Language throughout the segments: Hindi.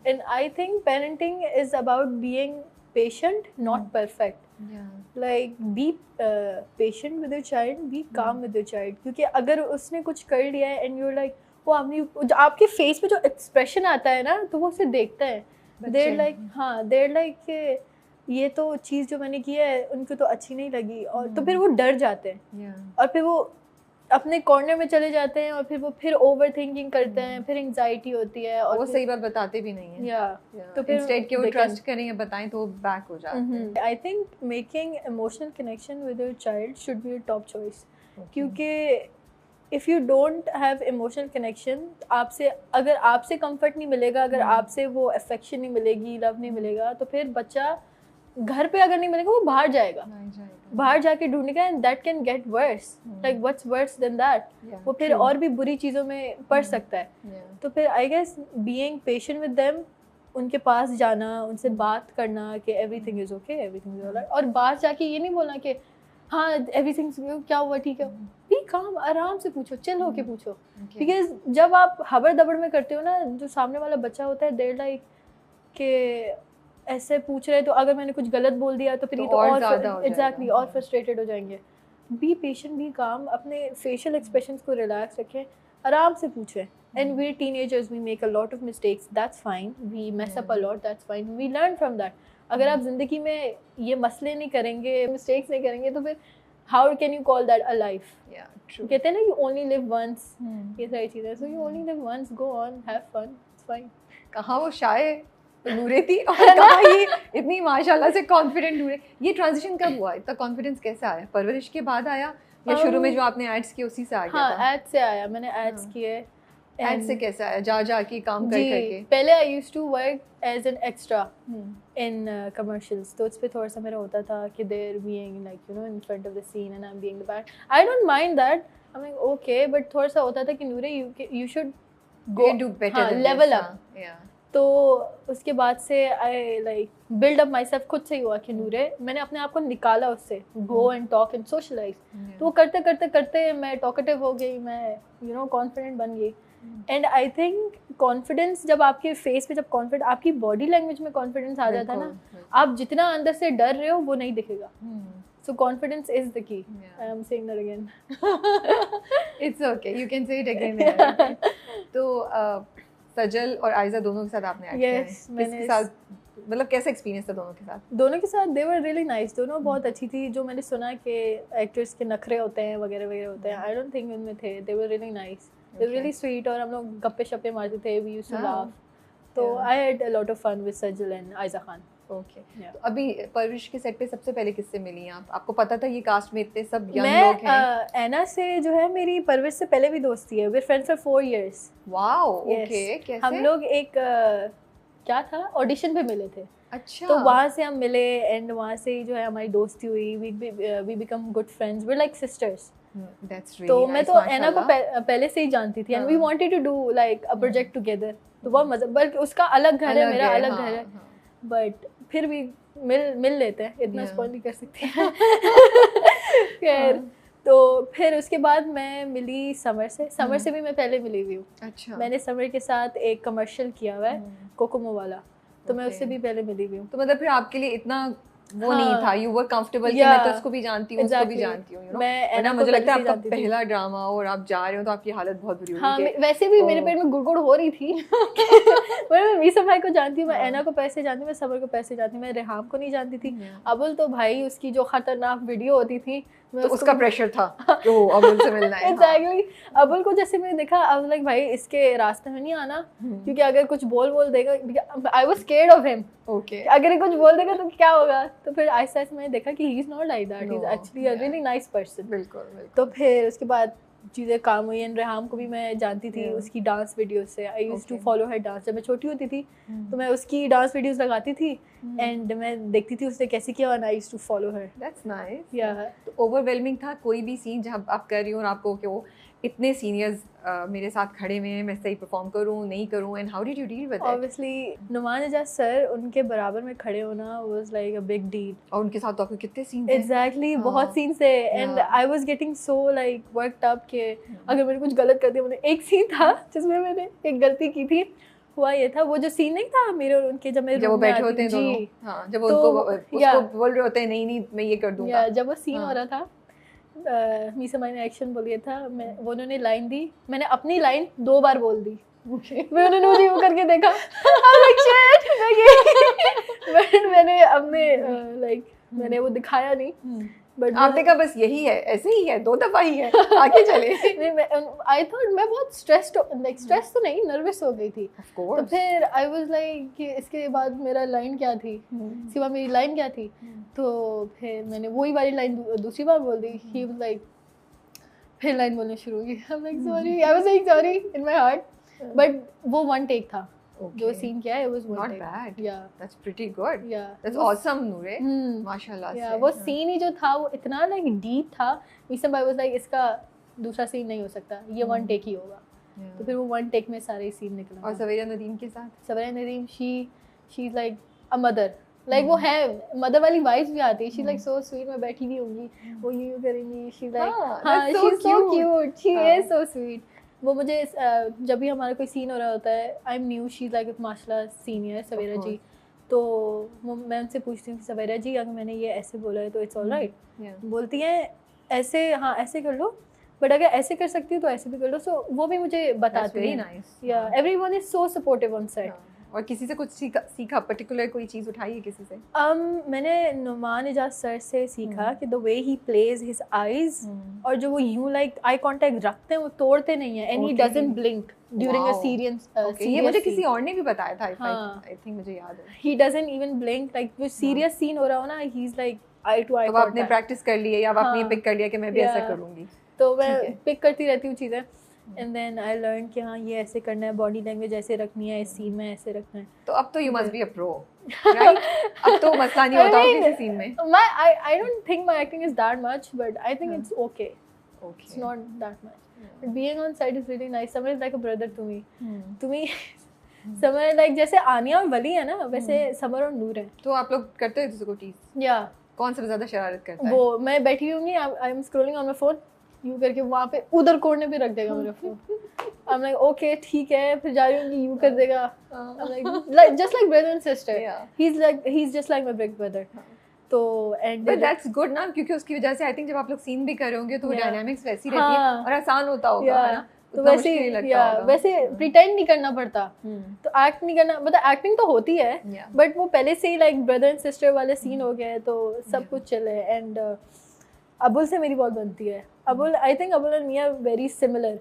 and I think parenting is about being patient, not perfect. Like be patient with your child, be calm with your child. क्योंकि अगर उसने कुछ कर लिया है and you're like वो आपके फेस पे जो एक्सप्रेशन आता है ना, तो वो उसे देखता है. They're like ये तो चीज़ जो मैंने की है उनको तो अच्छी नहीं लगी, और तो फिर वो डर जाते हैं और फिर वो अपने कॉर्नर में चले जाते हैं और फिर ओवर थिंकिंग करते हैं, फिर एंजाइटी होती है और वो सही बात बताते भी नहीं है. तो फिर इंस्टेड के वो ट्रस्ट करें या बताएं तो बैक हो जाते हैं. I think making emotional connection with your child should be your top choice. क्योंकि if you don't have emotional connection, अगर आपसे कंफर्ट नहीं मिलेगा, अगर आपसे वो अफेक्शन नहीं मिलेगी, लव नहीं मिलेगा, तो फिर बच्चा घर पे अगर नहीं मिलेगा वो बाहर जाएगा, बाहर जाके ढूंढेगा, and that can get worse. Like what's worse than that, वो फिर और भी बुरी चीज़ों में पड़ सकता है. तो फिर I guess being patient with them, उनके पास जाना, उनसे बात करना कि everything is okay, everything is alright, और बाहर जाके ये नहीं बोलना कि हाँ एवरीथिंग क्या हुआ, ठीक है. बी काम, आराम से पूछो, चिल होके पूछो. बिकॉज जब आप हबड़ दबड़ में करते हो ना, जो सामने वाला बच्चा होता है, देयर लाइक के ऐसे पूछ रहे, तो अगर मैंने कुछ गलत बोल दिया तो फिर ये तो और एग्जैक्टली और फ्रस्ट्रेटेड हो जाएंगे. बी पेशेंट, बी काम, अपने फेशियल एक्सप्रेशंस को रिलैक्स रखें, आराम से पूछें. And we teenagers, we make a lot of mistakes, that's fine. We mess up a lot, that's fine. We learn from that. अगर आप जिंदगी में ये मसले नहीं करेंगे, मिस्टेक्स नहीं करेंगे, तो फिर how can you call that a life? कहते हैं ना, यू ओनली लिव वंस, ये सारी चीज़ें. So you only live once, go on, have fun, it's fine. कहाँ वो शायद नूरे थी और कहाँ ये इतनी माशाल्लाह से कॉन्फिडेंट नूरे. ये ट्रांजिशन कब हुआ? इतना कॉन्फिडेंस कैसे आया? परवरिश के बाद आया या शुरू में जो आपने एड्स किए उसी से आ गया? हाँ, एड्स से आया. मैंने एड्स किए. एड्स से कैसे आया? जा के काम कर करके? पहले I used to work as an extra in commercials, तो उस पे थोड़ा सा मेरा होता था कि there being like you know in front of the scene and I am being the back. I don't mind that, I am like okay, but थोड़ा सा होता था कि Noore you should go do better, level up. तो उसके बाद से I like build up my self. खुद से ही हुआ कि नूरे, मैंने अपने आप को निकाला उससे, go and talk and socialise. तो वो करते करते करते मैं टॉकेटिव हो गई, मैं यू नो कॉन्फिडेंट बन गई. एंड आई थिंक कॉन्फिडेंस जब आपके फेस पे, जब कॉन्फिडेंस, आपकी बॉडी लैंग्वेज में कॉन्फिडेंस आ जाता है ना, आप जितना अंदर से डर रहे हो वो नहीं दिखेगा. So confidence is the key. I am saying that again. It's okay. You can say it again. तो सजल और आयजा दोनों के साथ आपने एक्ट किया है. किसके साथ, मतलब कैसा एक्सपीरियंस था दोनों के साथ? दोनों के साथ they were really nice. दोनों बहुत अच्छी थी. जो मैंने सुना कि एक्टर्स के नखरे होते हैं वगैरह वगैरह होते हैं, I don't think उनमें थे. They were really nice. They were really sweet. और हम लोग गप्पे शप्पे मारते थे. We used to laugh. तो I had a lot of fun with Sajal and Ayeza Khan. Okay. तो अभी परवरिश के सेट पे सबसे पहले किससे मिली आप? आपको पता था ये कास्ट में इतने सब यंग लोग हैं? मैं एना से जो है, मेरी परवरिश से पहले भी दोस्ती है. We are friends for 4 years. Wow. Okay. कैसे? हम लोग एक क्या था, ऑडिशन पे मिले थे. अच्छा. तो वहाँ से हम मिले एंड वहाँ से ही जो है हमारी दोस्ती हुई. We become good friends. We are like sisters. That's really तो nice, मैं तो एना को पहले से ही जानती थी. And we wanted to do like a project together. तो बहुत मजा, बल्कि उसका अलग घर है, मेरा अलग घर है, बट फिर भी मिल लेते हैं. इतना स्पॉइल नहीं कर सकते. खैर, तो फिर उसके बाद मैं मिली समर से. समर से भी मैं पहले मिली हुई हूँ. अच्छा. मैंने समर के साथ एक कमर्शियल किया हुआ है, कोकोमो वाला. तो मैं उससे भी पहले मिली हुई हूँ. तो मतलब फिर आपके लिए इतना वो नहीं था, यू वर कंफर्टेबल कि मैं तो उसको भी जानती हूँ, उसको भी जानती हूँ, यू नो. मैं मुझे लगता है आपका पहला ड्रामा और आप जा रहे हो तो आपकी हालत बहुत बुरी होगी. हाँ, वैसे भी मेरे पेट में गुड़गुड़ हो रही थी. मैं मीसा भाई को जानती हूँ, मैं एना को पैसे जानती हूँ, मैं समर को पैसे जानती हूँ, मैं रेहाम को नहीं जानती थी. अबुल तो भाई उसकी जो खतरनाक वीडियो होती थी, तो उसका प्रेशर था कि वो अबुल से मिलना है. एग्जैक्टली. अबुल को जैसे मैंने देखा, आई वाज लाइक भाई इसके रास्ते में नहीं आना, क्योंकि अगर कुछ बोल देगा, I was scared of him. Okay. अगर ये कुछ बोल देगा तो क्या होगा. तो फिर आहिस्ता आहिस्ता मैंने देखा कि he is not like that, he is actually a really nice person. बिल्कुल. तो फिर उसके बाद चीज़ें काम हुई. एंड रेहाम को भी मैं जानती थी उसकी डांस वीडियो से. I used to follow her dance. जब मैं छोटी होती थी तो मैं उसकी डांस वीडियोस लगाती थी एंड मैं देखती थी उसने कैसे किया, और I used to follow her. That's nice. या तो ओवरवेलमिंग था कोई भी सीन जब आप कर रही हो और आपको कि वो इतने सीनियर्स मेरे साथ खड़े हुए हैं, मैं सही परफॉर्म करूं नहीं करूं, and how did you deal with it? Obviously Numan Ejaz sir, उनके बराबर में खड़े होना was like a big deal. और उनके साथ तो आपके कितने सीन्स हैं? एग्जैक्टली. बहुत सीन्स है. And I was getting so like worked up कि अगर मैंने कुछ गलत कर दिया. मैंने एक सीन था जिसमें मैंने एक गलती की थी, हुआ ये था, वो जो सीन नहीं था मेरे और उनके, जब मैं जब वो बैठे होते हैं दोनों, हाँ, जब वो उसको बोल रहे होते हैं नहीं नहीं मैं ये कर दूंगा, जब वो सीन हो रहा था, मीसा माई ने एक्शन बोलिया था, वो उन्होंने लाइन दी, मैंने अपनी लाइन 2 बार बोल दी। मैं उन्होंने मुझे वो करके देखा, मैंने अपने लाइक मैंने वो दिखाया नहीं, बट आपने कहा बस यही है, ऐसे ही है, 2 दफा ही है, आगे चले। आई थॉट मैं बहुत स्ट्रेस तो नहीं, नर्वस हो गई थी। तो फिर आई वाज लाइक कि इसके बाद मेरा लाइन क्या थी, सिवा मेरी लाइन क्या थी, तो फिर मैंने वही वाली लाइन दूसरी बार बोल दी। ही वाज लाइक, फिर लाइन बोलना शुरू की, आई am like sorry, I was like sorry in my heart, but वो 1 टेक था। जो सीन किया है, it was one take. Not bad. Yeah. That's pretty good. Yeah. That's awesome, नूरे. माशाल्लाह से. Yeah, वो सीन ही जो था वो इतना like deep था. मीसम भाई was like इसका दूसरा सीन नहीं हो सकता, ये 1 take ही होगा. तो फिर वो 1 take में सारे सीन निकला. और सवेरा नदीम के साथ? सवेरा Nadeem, she's like a mother. Like वो है, मदर वाली वाइब्स भी आती है. She's like so sweet, मैं बैठी भी होंगी, वो यूं करेंगी. She's like, हाँ, she's so cute. She is so sweet. वो मुझे जब भी हमारा कोई सीन हो रहा होता है, I am new, she is like माशाल्लाह सीनियर सवेरा जी, तो मैं उनसे पूछती हूँ सवेरा जी अगर मैंने ये ऐसे बोला है तो इट्स ऑल राइट, बोलती हैं ऐसे, हाँ ऐसे कर लो, बट अगर ऐसे कर सकती हूँ तो ऐसे भी कर लो। सो वो भी मुझे बताते हैं। या everyone is so supportive on set. और किसी से कुछ सीखा पर्टिकुलर कोई चीज़ उठाई है किसी से? मैंने नुमान इजाज सर से सीखा कि the way he plays his eyes, और जो वो यूं लाइक आई कांटेक्ट रखते हैं, वो तोड़ते नहीं है, and he doesn't blink during a serious ये मुझे किसी और ने भी बताया था, आई थिंक मुझे याद है। He doesn't even blink, like वो सीरियस सीन हो रहा हो ना, he is like eye to eye. तो आपने प्रैक्टिस कर ली है या आपने पिक कर लिया कि मैं भी ऐसा करूंगी? तो मैं पिक करती रहती हूँ चीज़ें, एंड देन आई लर्न कि हाँ ये ऐसे करना है, बॉडी लैंग्वेज ऐसे रखनी है, इस सीन में ऐसे रखना है। तो अब तो you must be a pro, right? अब तो मसला नहीं होता किसी सीन में। I don't think my acting is that much, but I think it's okay. It's not that much. But being on set is really nice. Samar is like a brother to me. To me, Samar like जैसे आनिया और वली है ना, वैसे समर और नूर है। तो आप लोग करते हो जिसको टीज? या कौन सबसे ज़्यादा शरारत करता है? वो मैं बैठी होंगी, I am scrolling on my phone, यूं करके वहाँ पे उधर कोने पे रख देगा मेरा phone. I am like okay ठीक है, फिर जा रही होंगी यूं कर देगा। आई am like just like brother and sister, he is just like my big brother. तो एंड बट दैट्स गुड ना, क्योंकि उसकी वजह से आई थिंक जब आप लोग सीन भी कर रहे होंगे तो वो डायनामिक्स वैसी रहती है और आसान होता होगा, है ना? तो वैसे प्रिटेंड नहीं करना पड़ता, तो एक्ट नहीं करना, मतलब एक्टिंग तो होती है, बट वो पहले से ही लाइक ब्रदर एंड सिस्टर वाले सीन हो गए, तो सब कुछ चले। एंड अबुल से मेरी बहुत बनती है। Abul, I think Abul and me are very similar.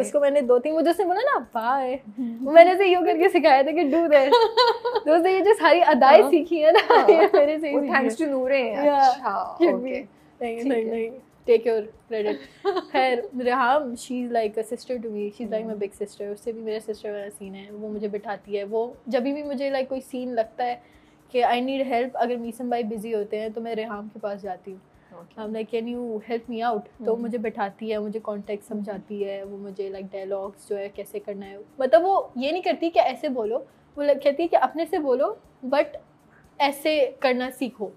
उसको मैंने 2-3 मुझे उसने बोला ना बाय, मैंने से यूं करके सिखाया था कि डू दैट। तो उसने ये जो सारी अदाएं सीखी है ना, ये मेरे से ही थैंक्स टू नूरे। अच्छा ओके, नहीं टेक योर क्रेडिट। खैर Reham, she is like a sister to me, she is like my big sister. उससे भी मेरा सिस्टर वाला सीन है, वो मुझे बिठाती है। वो जब भी मुझे लाइक कोई सीन लगता है कि आई नीड हेल्प, अगर मीसम भाई बिजी होते हैं तो मैं रेहाम के पास जाती हूँ, I'm like can you help me out? तो मुझे बैठाती है, मुझे कॉन्टेक्स्ट समझाती है, वो मुझे लाइक डायलॉग्स जो है कैसे करना है, मतलब वो ये नहीं करती कि ऐसे बोलो, वो कहती है कि अपने से बोलो बट ऐसे करना सीखो।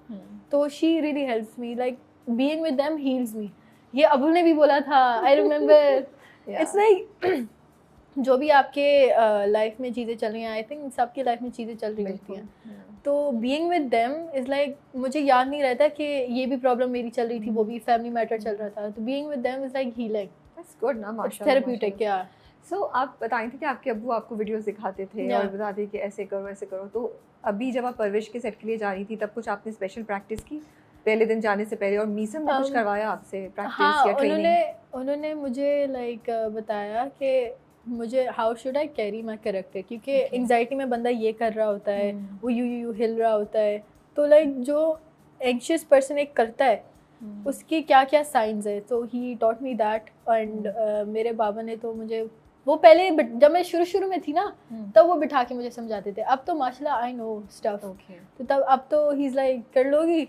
तो she really helps me, like being with them heals me. ये अबुल ने भी बोला था, आई रिमेम्बर। इट्स लाइक जो भी आपके लाइफ में चीज़ें चल रही हैं, आई थिंक सबकी लाइफ में चीज़ें चल रही होती हैं, तो being with them is like मुझे याद नहीं रहता कि ये भी प्रॉब्लम मेरी चल रही थी, वो भी फैमिली मैटर चल रहा था, तो being with them is like healing. That's good ना, माशाल्लाह, थेरेप्यूटिक। या सो आप बताएं थे कि आपके अब्बू आपको वीडियोस दिखाते थे और बताते कि ऐसे करो ऐसे करो, तो अभी जब आप परवरिश के सेट के लिए जा रही थी तब कुछ आपने स्पेशल प्रैक्टिस की पहले दिन जाने से पहले, और मीसम ने कुछ करवाया आपसे प्रैक्टिस या ट्रेनिंग? उन्होंने मुझे लाइक बताया कि मुझे how should I carry my character, क्योंकि एंग्जाइटी में बंदा ये कर रहा होता है, वो यू हिल रहा होता है, तो लाइक जो एंग्शियस पर्सन एक करता है उसकी क्या क्या साइंस है, तो he taught me that. And मेरे बाबा ने तो मुझे वो पहले जब मैं शुरू में थी ना तब वो बिठा के मुझे समझाते थे, अब तो माशाल्लाह आई नो स्टफ, तो तब अब तो ही इज लाइक कर लोगी,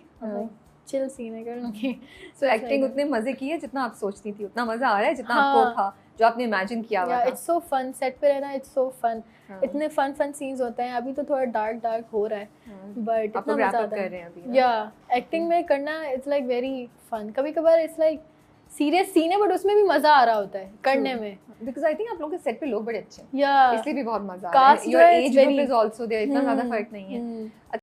चिल सीन है, कर लूँगी। सो एक्टिंग उतने मजे की है जितना आप सोचती थी, उतना मजा आ रहा है जितना आपको था, जो आपने इमेजिन किया हुआ था? इट्स सो फन, सेट पे रहना इट्स सो फन। इतने फन सीन्स होते हैं। अभी तो थोड़ा डार्क हो रहा है, बट इतना मजा आता है। या एक्टिंग में करना इट्स लाइक वेरी फन। कभी कभार इट्स लाइक सीरियस सीन है बट उसमें भी मजा आ रहा होता है करने में। बिकॉज़ आई थिंक आप लोगों के सेट पे लोग बड़े अच्छे हैं, या इसलिए भी बहुत मजा आ रहा कास्ट है। जो योर है age it's group very- is also there, इतना ज्यादा फर्क नहीं है।